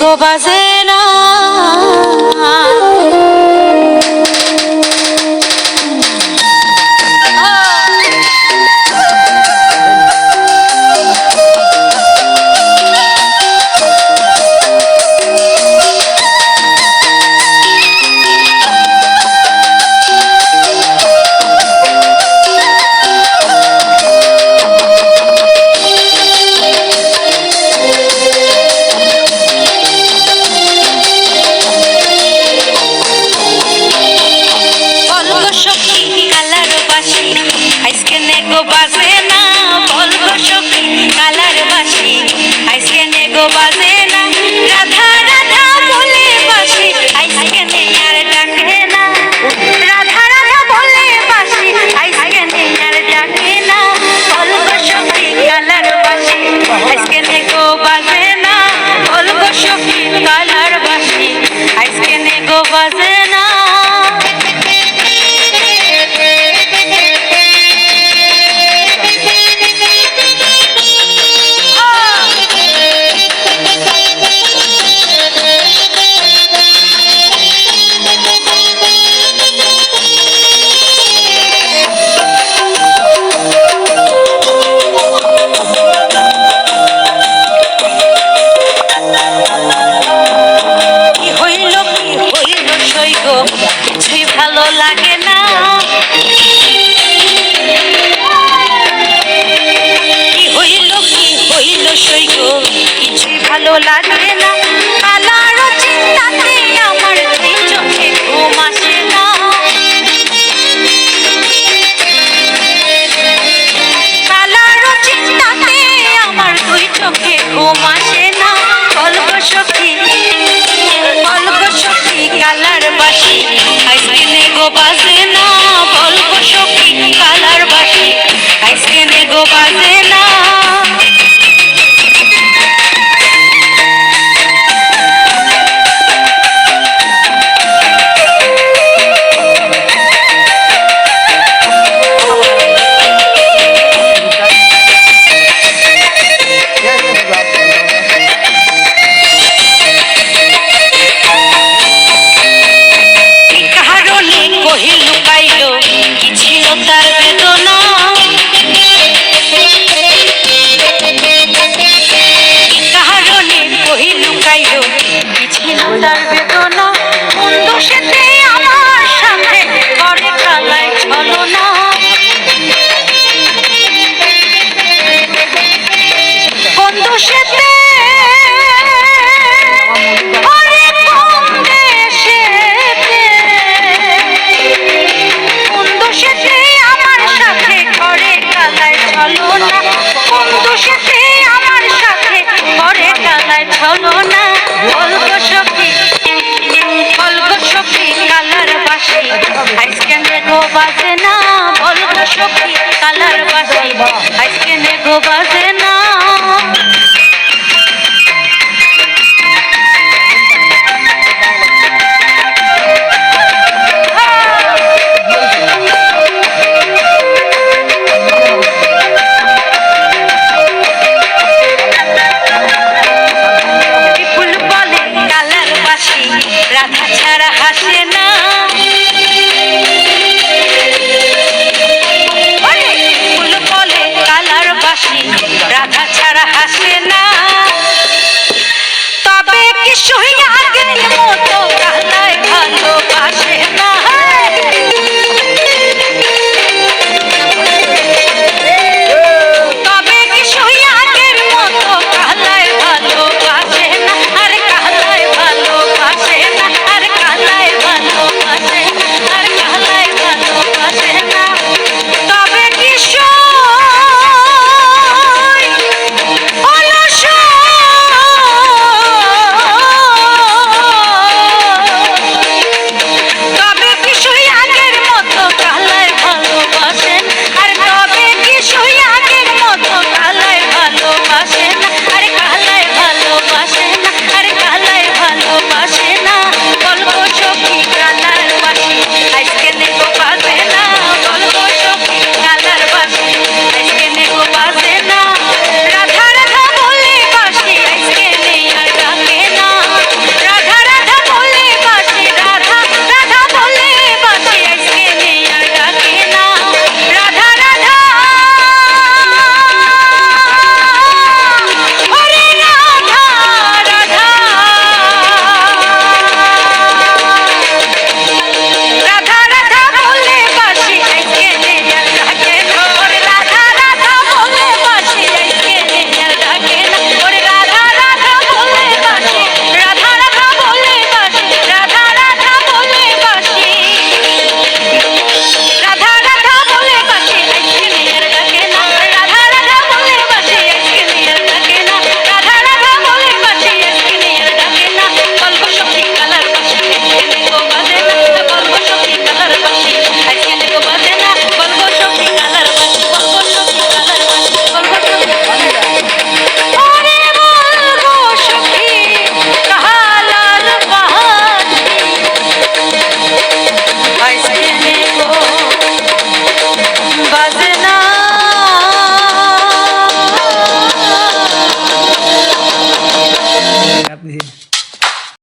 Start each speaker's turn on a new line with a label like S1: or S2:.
S1: গো বাজে না। বাজে না বল গো সখী কালার বাঁশি, আইসকে নে গো বাজে না। রাধা রাধা বলে বাঁশি আইসকে নে আর ডাকে না। রাধা রাধা বলে বাঁশি আইসকে নে আর ডাকে না। বল গো সখী কালার বাঁশি, আইসকে নে গো বাজে না। বল গো সখী কালার বাঁশি, আইসকে নে গো বাজে না। কিছুই ভালো লাগে না, কি হইল সই গো কিছুই ভালো লাগে না। কালার চিন্তাতে আমার দুই চোখে ঘুম আসে না। কালার চিন্তাতে আমার দুই চোখে ঘুম আসে না। গল্প সখী কালার বাঁশি, আইসকে নে গো বাজে না। বলবো সখী কালার বাঁশি, আইসকে নে গো বাজে না। তার বেদনা কারণে কহি লুকাইল, কি ছিল তার বেদনা। কোন দোষেতে আমার সাথে করে কালায় ছলনা। কোন দোষেতে আমার সাথে করে কালায় ছলনা। বলব সখী কালার বাঁশি, আইসকে নে গো বাজে না। বলব সখী কালার বাঁশি, আইসকে নে গো বাজে না। রাধা ছাড়া হাসে না, ফুল বলে কালার বাঁশি রাধা ছাড়া হাসে না। তবে কি